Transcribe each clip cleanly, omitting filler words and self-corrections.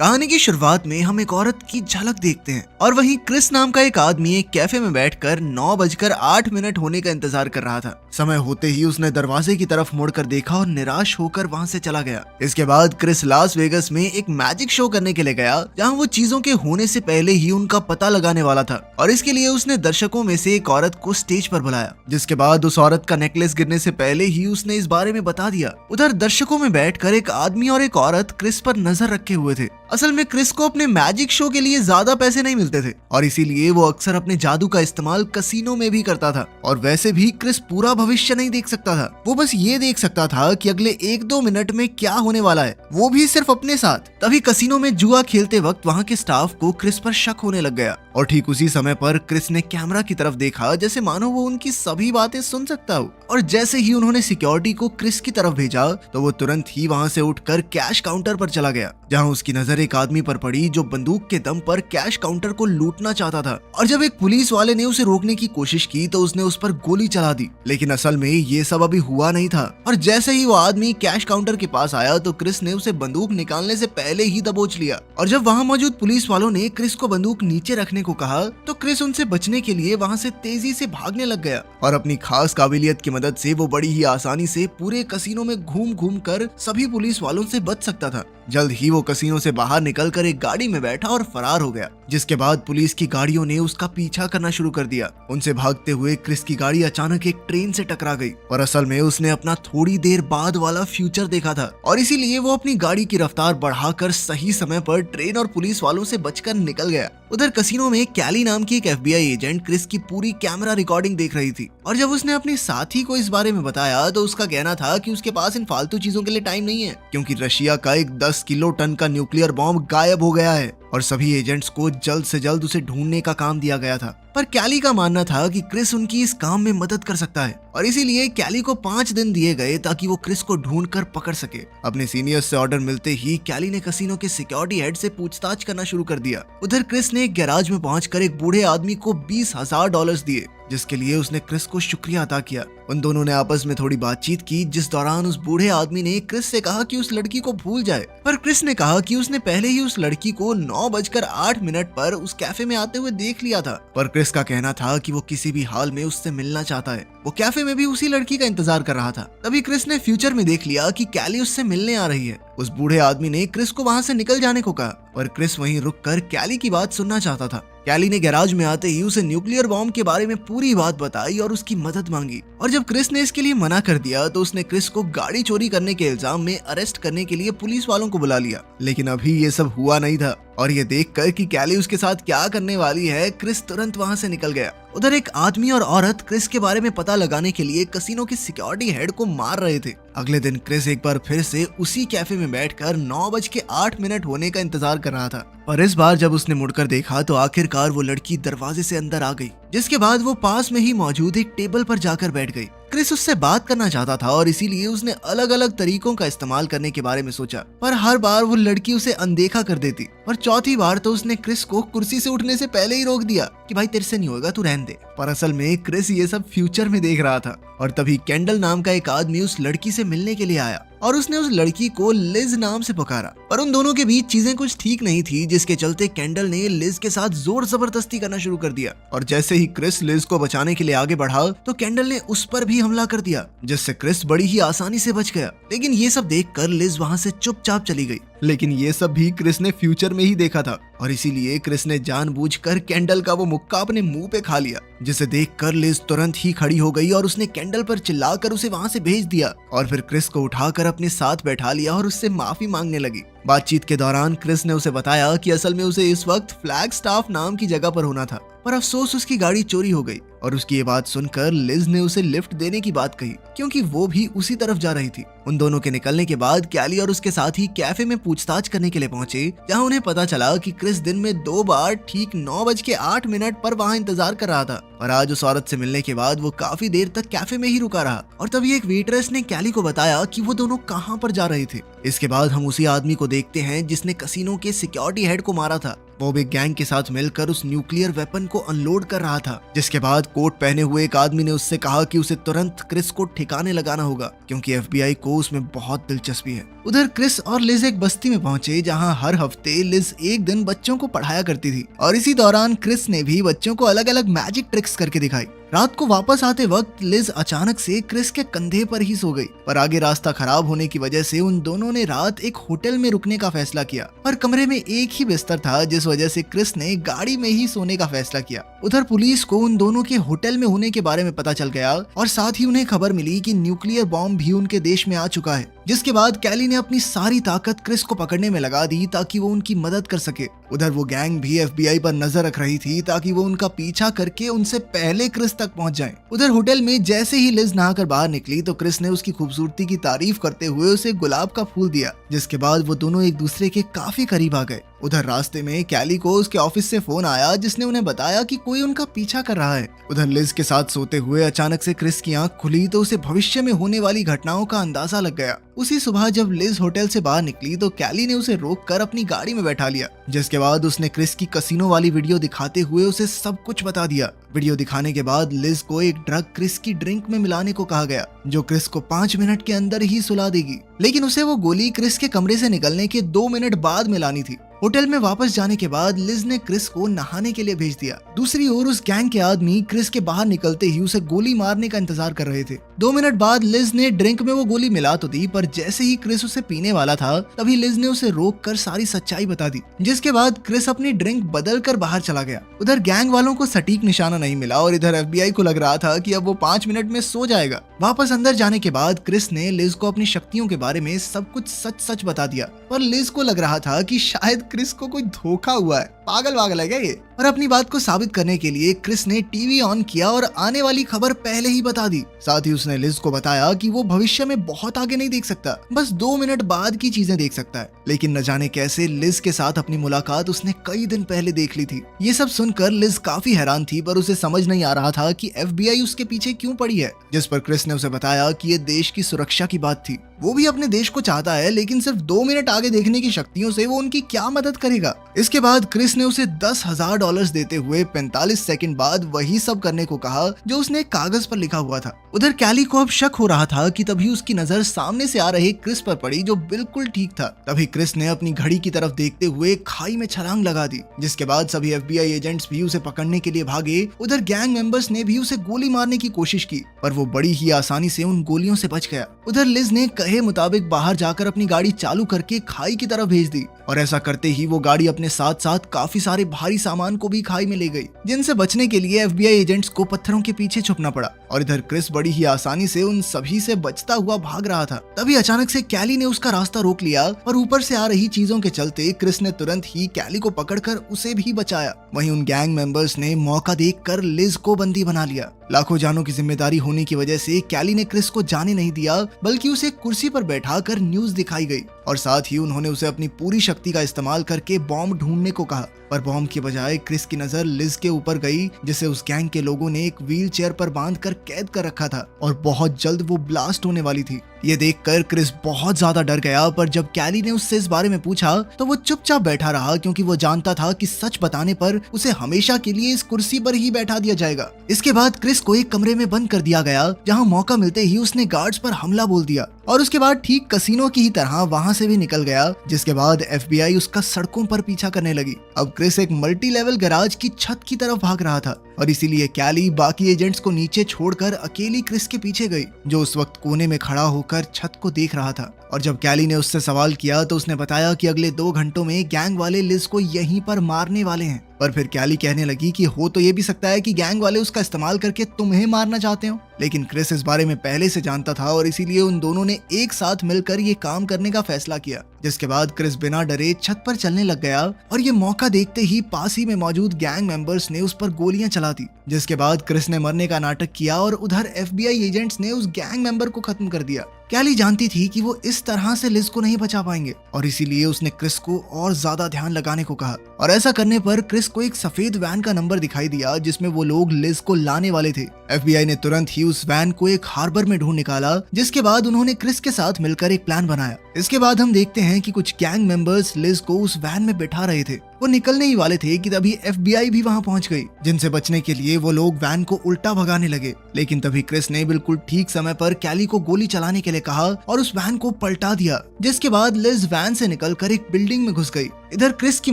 कहानी की शुरुआत में हम एक औरत की झलक देखते हैं और वहीं क्रिस नाम का एक आदमी एक कैफे में बैठकर 9:08 होने का इंतजार कर रहा था। समय होते ही उसने दरवाजे की तरफ मुड़कर देखा और निराश होकर वहां से चला गया। इसके बाद क्रिस लास वेगस में एक मैजिक शो करने के लिए गया, जहां वो चीजों के होने से पहले ही उनका पता लगाने वाला था और इसके लिए उसने दर्शकों में से एक औरत को स्टेज पर बुलाया, जिसके बाद उस औरत का नेकलेस गिरने से पहले ही उसने इस बारे में बता दिया। उधर दर्शकों में बैठकर एक आदमी और एक औरत क्रिस पर नजर रखे हुए थे। असल में क्रिस को अपने मैजिक शो के लिए ज्यादा पैसे नहीं मिलते थे और इसीलिए वो अक्सर अपने जादू का इस्तेमाल कसिनो में भी करता था। और वैसे भी क्रिस पूरा भविष्य नहीं देख सकता था, वो बस ये देख सकता था कि अगले 1-2 मिनट में क्या होने वाला है, वो भी सिर्फ अपने साथ। तभी कसिनो में जुआ खेलते वक्त वहाँ के स्टाफ को क्रिस पर शक होने लग गया और ठीक उसी समय पर क्रिस ने कैमरा की तरफ देखा, जैसे मानो वो उनकी सभी बातें सुन सकता हो। और जैसे ही उन्होंने सिक्योरिटी को क्रिस की तरफ भेजा तो वो तुरंत ही वहाँ से उठकर कैश काउंटर पर चला गया, जहाँ उसकी नजर एक आदमी पर पड़ी जो बंदूक के दम पर कैश काउंटर को लूटना चाहता था। और जब एक पुलिस वाले ने उसे रोकने की कोशिश की तो उसने उस पर गोली चला दी, लेकिन असल में ये सब अभी हुआ नहीं था। और जैसे ही वो आदमी कैश काउंटर के पास आया तो क्रिस ने उसे बंदूक निकालने से पहले ही दबोच लिया। और जब वहाँ मौजूद पुलिस वालों ने क्रिस को बंदूक नीचे रखने को कहा तो क्रिस उनसे बचने के लिए वहाँ से तेजी से भागने लग गया और अपनी खास काबिलियत की मदद से वो बड़ी ही आसानी से पूरे कसिनो में घूम घूम कर सभी पुलिस वालों से बच सकता था। जल्द ही वो कसिनो से बाहर निकलकर एक गाड़ी में बैठा और फरार हो गया, जिसके बाद पुलिस की गाड़ियों ने उसका पीछा करना शुरू कर दिया। उनसे भागते हुए क्रिस की गाड़ी अचानक एक ट्रेन से टकरा गई और असल में उसने अपना थोड़ी देर बाद वाला फ्यूचर देखा था और इसीलिए वो अपनी गाड़ी की रफ्तार बढ़ाकर सही समय पर ट्रेन और पुलिस वालों से बचकर निकल गया। उधर कसिनो में कैली नाम की एक FBI एजेंट क्रिस की पूरी कैमरा रिकॉर्डिंग देख रही थी और जब उसने अपने साथी को इस बारे में बताया तो उसका कहना था कि उसके पास इन फालतू चीजों के लिए टाइम नहीं है, क्योंकि रशिया का एक 10 किलो टन का न्यूक्लियर बॉम्ब गायब हो गया है और सभी एजेंट्स को जल्द से जल्द उसे ढूंढने का काम दिया गया था। पर कैली का मानना था कि क्रिस उनकी इस काम में मदद कर सकता है और इसीलिए कैली को 5 दिन दिए गए ताकि वो क्रिस को ढूंढ कर पकड़ सके। अपने सीनियर्स से ऑर्डर मिलते ही कैली ने कसिनो के सिक्योरिटी हेड से पूछताछ करना शुरू कर दिया। उधर क्रिस ने एक गैराज में पहुंचकर एक बूढ़े आदमी को $20,000 दिए, जिसके लिए उसने क्रिस को शुक्रिया अदा किया। उन दोनों ने आपस में थोड़ी बातचीत की, जिस दौरान उस बूढ़े आदमी ने क्रिस से कहा कि उस लड़की को भूल जाए, पर क्रिस ने कहा कि उसने पहले ही उस लड़की को 9:08 पर उस कैफे में आते हुए देख लिया था। पर क्रिस का कहना था कि वो किसी भी हाल में उससे मिलना चाहता है। वो कैफे में भी उसी लड़की का इंतजार कर रहा था। तभी क्रिस ने फ्यूचर में देख लिया कि कैली उससे मिलने आ रही है। उस बूढ़े आदमी ने क्रिस को वहाँ से निकल जाने को कहा, पर क्रिस वहीं रुककर कैली की बात सुनना चाहता था। कैली ने गैराज में आते ही उसे न्यूक्लियर बॉम्ब के बारे में पूरी बात बताई और उसकी मदद मांगी। और जब क्रिस ने इसके लिए मना कर दिया तो उसने क्रिस को गाड़ी चोरी करने के इल्जाम में अरेस्ट करने के लिए पुलिस वालों को बुला लिया। लेकिन अभी ये सब हुआ नहीं था और ये देखकर कि कैली उसके साथ क्या करने वाली है, क्रिस तुरंत वहाँ से निकल गया। उधर एक आदमी और औरत क्रिस के बारे में पता लगाने के लिए कसिनो के सिक्योरिटी हेड को मार रहे थे। अगले दिन क्रिस एक बार फिर से उसी कैफे में बैठकर 9:08 होने का इंतजार कर रहा था, पर इस बार जब उसने मुड़कर देखा तो आखिरकार वो लड़की दरवाजे से अंदर आ गई, जिसके बाद वो पास में ही मौजूद एक टेबल पर जाकर बैठ गई। क्रिस उससे बात करना चाहता था और इसीलिए उसने अलग अलग तरीकों का इस्तेमाल करने के बारे में सोचा, पर हर बार वो लड़की उसे अनदेखा कर देती। और चौथी बार तो उसने क्रिस को कुर्सी से उठने से पहले ही रोक दिया कि भाई तेरे से नहीं होगा, तू रहने दे। पर असल में क्रिस ये सब फ्यूचर में देख रहा था और तभी कैंडल नाम का एक आदमी उस लड़की से मिलने के लिए आया और उसने उस लड़की को लिज नाम से पुकारा। पर उन दोनों के बीच चीजें कुछ ठीक नहीं थी, जिसके चलते कैंडल ने लिज के साथ जोर जबरदस्ती करना शुरू कर दिया। और जैसे ही क्रिस लिज को बचाने के लिए आगे बढ़ा तो कैंडल ने उस पर भी हमला कर दिया, जिससे क्रिस बड़ी ही आसानी से बच गया। लेकिन ये सब देखकर लिज वहाँ से चुपचाप चली गई। लेकिन ये सब भी क्रिस ने फ्यूचर में ही देखा था और इसीलिए क्रिस ने जानबूझकर कैंडल का वो मुक्का अपने मुंह पे खा लिया, जिसे देखकर लिज तुरंत ही खड़ी हो गई और उसने कैंडल पर चिल्लाकर उसे वहाँ से भेज दिया और फिर क्रिस को उठाकर अपने साथ बैठा लिया और उससे माफी मांगने लगी। बातचीत के दौरान क्रिस ने उसे बताया कि असल में उसे इस वक्त फ्लैग स्टाफ नाम की जगह पर होना था, पर अफसोस उसकी गाड़ी चोरी हो गई। और उसकी ये बात सुनकर लिज ने उसे लिफ्ट देने की बात कही, क्योंकि वो भी उसी तरफ जा रही थी। उन दोनों के निकलने के बाद कैली और उसके साथी कैफे में पूछताछ करने के लिए पहुंचे, जहां उन्हें पता चला कि क्रिस दिन में 2 बार ठीक 9:08 पर वहां इंतजार कर रहा था और आज उस औरत से मिलने के बाद वो काफी देर तक कैफे में ही रुका रहा। और तभी एक वेटरेस ने कैली को बताया कि वो दोनों कहां पर जा रहे थे। इसके बाद हम उसी आदमी को देखते हैं जिसने कसिनो के सिक्योरिटी हेड को मारा था। वो भी गैंग के साथ मिलकर उस न्यूक्लियर वेपन को अनलोड कर रहा था, जिसके बाद कोट पहने हुए एक आदमी ने उससे कहा कि उसे तुरंत क्रिस को ठिकाने लगाना होगा क्योंकि FBI को उसमें बहुत दिलचस्पी है। उधर क्रिस और लिज एक बस्ती में पहुंचे जहां हर हफ्ते लिज एक दिन बच्चों को पढ़ाया करती थी और इसी दौरान क्रिस ने भी बच्चों को अलग अलग मैजिक ट्रिक्स करके दिखाई। रात को वापस आते वक्त लिज अचानक से क्रिस के कंधे पर ही सो गई, पर आगे रास्ता खराब होने की वजह से उन दोनों ने रात एक होटल में रुकने का फैसला किया। पर कमरे में एक ही बिस्तर था, जिस वजह से क्रिस ने गाड़ी में ही सोने का फैसला किया। उधर पुलिस को उन दोनों के होटल में होने के बारे में पता चल गया और साथ ही उन्हें खबर मिली कि न्यूक्लियर बॉम्ब भी उनके देश में आ चुका है, जिसके बाद कैली ने अपनी सारी ताकत क्रिस को पकड़ने में लगा दी ताकि वो उनकी मदद कर सके। उधर वो गैंग भी FBI पर नजर रख रही थी ताकि वो उनका पीछा करके उनसे पहले क्रिस तक पहुंच जाएं। उधर होटल में जैसे ही लिज नहाकर बाहर निकली तो क्रिस ने उसकी खूबसूरती की तारीफ करते हुए उसे गुलाब का फूल दिया, जिसके बाद वो दोनों एक दूसरे के काफी करीब आ गए। उधर रास्ते में कैली को उसके ऑफिस से फोन आया जिसने उन्हें बताया कि कोई उनका पीछा कर रहा है। उधर लिज के साथ सोते हुए अचानक से क्रिस की आंख खुली तो उसे भविष्य में होने वाली घटनाओं का अंदाजा लग गया। उसी सुबह जब लिज होटल से बाहर निकली तो कैली ने उसे रोककर अपनी गाड़ी में बैठा लिया, जिसके बाद उसने क्रिस की कसिनो वाली वीडियो दिखाते हुए उसे सब कुछ बता दिया। वीडियो दिखाने के बाद लिज को एक ड्रग क्रिस की ड्रिंक में मिलाने को कहा गया जो क्रिस को 5 मिनट के अंदर ही सुला देगी, लेकिन उसे वो गोली क्रिस के कमरे से निकलने के 2 मिनट बाद मिलानी थी। होटल में वापस जाने के बाद लिज ने क्रिस को नहाने के लिए भेज दिया। दूसरी ओर उस गैंग के आदमी क्रिस के बाहर निकलते ही उसे गोली मारने का इंतजार कर रहे थे। 2 मिनट बाद लिज ने ड्रिंक में वो गोली मिला तो दी, पर जैसे ही क्रिस उसे पीने वाला था तभी लिज ने उसे रोककर सारी सच्चाई बता दी, जिसके बाद क्रिस अपनी ड्रिंक बदल कर बाहर चला गया। उधर गैंग वालों को सटीक निशाना नहीं मिला और इधर FBI को लग रहा था कि अब वो 5 मिनट में सो जाएगा। वापस अंदर जाने के बाद क्रिस ने लिज को अपनी शक्तियों के बारे में सब कुछ सच सच बता दिया, पर लिज को लग रहा था कि शायद क्रिस को कोई धोखा हुआ है। पागल है क्या ये? और अपनी बात को साबित करने के लिए क्रिस ने टीवी ऑन किया और आने वाली खबर पहले ही बता दी। साथ ही उसने लिज को बताया कि वो भविष्य में बहुत आगे नहीं देख सकता, बस 2 मिनट बाद की चीजें देख सकता है। लेकिन न जाने कैसे लिज के साथ अपनी मुलाकात उसने कई दिन पहले देख ली थी। ये सब सुनकर लिज काफी हैरान थी, पर उसे समझ नहीं आ रहा था कि FBI उसके पीछे क्यों पड़ी है। जिस पर क्रिस ने उसे बताया कि ये देश की सुरक्षा की बात थी, वो भी अपने देश को चाहता है, लेकिन सिर्फ 2 मिनट आगे देखने की शक्तियों से वो उनकी क्या मदद करेगा। इसके बाद क्रिस ने उसे $10,000 देते हुए 45 सेकंड बाद वही सब करने को कहा जो उसने कागज पर लिखा हुआ था। उधर कैली को अब शक हो रहा था कि तभी उसकी नजर सामने से आ रहे क्रिस पर पड़ी जो बिल्कुल ठीक था। तभी क्रिस ने अपनी घड़ी की तरफ देखते हुए खाई में छलांग लगा दी, जिसके बाद सभी FBI एजेंट्स भी उसे पकड़ने के लिए भागे। उधर गैंग मेंबर्स ने भी उसे गोली मारने की कोशिश की, पर वो बड़ी ही आसानी से उन गोलियों से बच गया। उधर लिज ने कहे मुताबिक बाहर जाकर अपनी गाड़ी चालू करके खाई की तरफ भेज दी और ऐसा करते ही वो गाड़ी अपने साथ साथ काफी सारे भारी सामान को भी खाई में ले गई, जिनसे बचने के लिए FBI एजेंट्स को पत्थरों के पीछे छुपना पड़ा। और इधर क्रिस बड़ी ही आसानी से उन सभी से बचता हुआ भाग रहा था। तभी अचानक से कैली ने उसका रास्ता रोक लिया और ऊपर से आ रही चीजों के चलते क्रिस ने तुरंत ही कैली को पकड़कर उसे भी बचाया। वहीं उन गैंग मेंबर्स ने मौका देखकर लिज को बंदी बना लिया। लाखों जानों की जिम्मेदारी होने की वजह से कैली ने क्रिस को जाने नहीं दिया, बल्कि उसे कुर्सी पर बैठाकर न्यूज दिखाई गई और साथ ही उन्होंने उसे अपनी पूरी शक्ति का इस्तेमाल करके बॉम्ब ढूंढने को कहा। पर बॉम्ब की बजाय क्रिस की नजर लिज के ऊपर गई, जिसे उस गैंग के लोगों ने एक व्हील चेयर पर बांधकर कैद कर रखा था और बहुत जल्द वो ब्लास्ट होने वाली थी। ये देखकर क्रिस बहुत ज्यादा डर गया, पर जब कैली ने उससे इस बारे में पूछा तो वो चुपचाप बैठा रहा, क्योंकि वो जानता था कि सच बताने पर उसे हमेशा के लिए इस कुर्सी पर ही बैठा दिया जाएगा। इसके बाद क्रिस को एक कमरे में बंद कर दिया गया, जहां मौका मिलते ही उसने गार्ड्स पर हमला बोल दिया और उसके बाद ठीक कसिनो की ही तरह वहां से भी निकल गया, जिसके बाद FBI उसका सड़कों पर पीछा करने लगी। अब क्रिस एक मल्टी लेवल गैराज की छत की तरफ भाग रहा था और इसीलिए कैली बाकी एजेंट्स को नीचे छोड़कर अकेली क्रिस के पीछे गई, जो उस वक्त कोने में खड़ा होकर छत को देख रहा था। और जब कैली ने उससे सवाल किया तो उसने बताया कि अगले 2 घंटों में गैंग वाले लिज को यहीं पर मारने वाले हैं। पर फिर कैली कहने लगी कि हो तो ये भी सकता है कि गैंग वाले उसका इस्तेमाल करके तुम्हें मारना चाहते हो, लेकिन क्रिस इस बारे में पहले से जानता था और इसीलिए उन दोनों ने एक साथ मिलकर ये काम करने का फैसला किया। जिसके बाद क्रिस बिना डरे छत पर चलने लग गया और ये मौका देखते ही पास ही में मौजूद गैंग मेंबर्स ने उस पर गोलियां चला दी, जिसके बाद क्रिस ने मरने का नाटक किया और उधर FBI एजेंट्स ने उस गैंग मेंबर को खत्म कर दिया। कैली जानती थी कि वो इस तरह से लिज को नहीं बचा पाएंगे और इसीलिए उसने क्रिस को और ज्यादा ध्यान लगाने को कहा और ऐसा करने पर क्रिस को एक सफेद वैन का नंबर दिखाई दिया जिसमें वो लोग लिज को लाने वाले थे। FBI ने तुरंत ही उस वैन को एक हार्बर में ढूंढ निकाला, जिसके बाद उन्होंने क्रिस के साथ मिलकर एक प्लान बनाया। इसके बाद हम देखते हैं कि कुछ गैंग मेंबर्स लिज को उस वैन में बिठा रहे थे। वो निकलने ही वाले थे कि तभी FBI भी वहां पहुंच गई, जिनसे बचने के लिए वो लोग वैन को उल्टा भगाने लगे। लेकिन तभी क्रिस ने बिल्कुल ठीक समय पर कैली को गोली चलाने के लिए कहा और उस वैन को पलटा दिया, जिसके बाद लिज वैन से निकलकर एक बिल्डिंग में घुस गई। इधर क्रिस की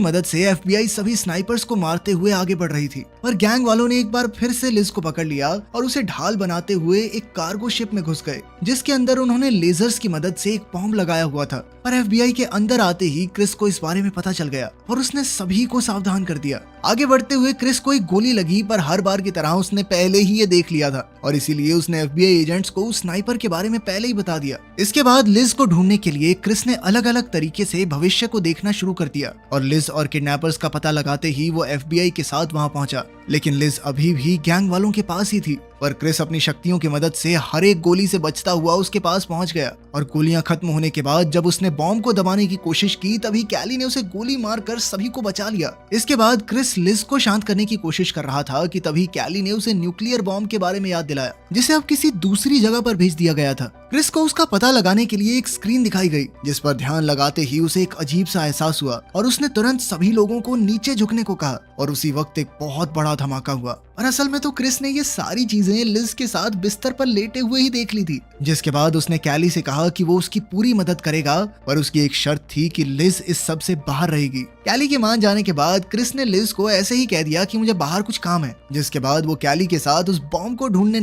मदद से FBI सभी स्नाइपर्स को मारते हुए आगे बढ़ रही थी, पर गैंग वालों ने एक बार फिर से लिज को पकड़ लिया और उसे ढाल बनाते हुए एक कार्गो शिप में घुस गए, जिसके अंदर उन्होंने लेजर्स की मदद से एक बॉम्ब लगाया हुआ था। पर FBI के अंदर आते ही क्रिस को इस बारे में पता चल गया और उसने सभी को सावधान कर दिया। आगे बढ़ते हुए क्रिस को एक गोली लगी, पर हर बार की तरह उसने पहले ही ये देख लिया था और इसीलिए उसने FBI एजेंट्स को उस स्नाइपर के बारे में पहले ही बता दिया। इसके बाद लिज को ढूंढने के लिए क्रिस ने अलग अलग तरीके से भविष्य को देखना शुरू कर दिया और लिज और किडनैपर्स का पता लगाते ही वो FBI के साथ वहां पहुंचा। लेकिन लिज अभी भी गैंग वालों के पास ही थी, पर क्रिस अपनी शक्तियों की मदद से हर एक गोली से बचता हुआ उसके पास पहुंच गया और गोलियां खत्म होने के बाद जब उसने बॉम्ब को दबाने की कोशिश की, तभी कैली ने उसे गोली मारकर सभी को बचा लिया। इसके बाद क्रिस लिज को शांत करने की कोशिश कर रहा था कि तभी कैली ने उसे न्यूक्लियर बॉम्ब के बारे में याद दिलाया, जिसे अब किसी दूसरी जगह पर भेज दिया गया था। क्रिस को उसका पता लगाने के लिए एक स्क्रीन दिखाई गई, जिस पर ध्यान लगाते ही उसे एक अजीब सा एहसास हुआ और उसने तुरंत सभी लोगों को नीचे झुकने को कहा और उसी वक्त एक बहुत बड़ा धमाका हुआ। और असल में तो क्रिस ने ये सारी चीजें लिज के साथ बिस्तर पर लेटे हुए ही देख ली थी, जिसके बाद उसने कैली से कहा कि वो उसकी पूरी मदद करेगा, पर उसकी एक शर्त थी कि लिज इस सब से बाहर रहेगी। कैली के मान जाने के बाद क्रिस ने लिज को ऐसे ही कह दिया कि मुझे बाहर कुछ काम है, जिसके बाद वो कैली के साथ उस बॉम्ब को ढूंढने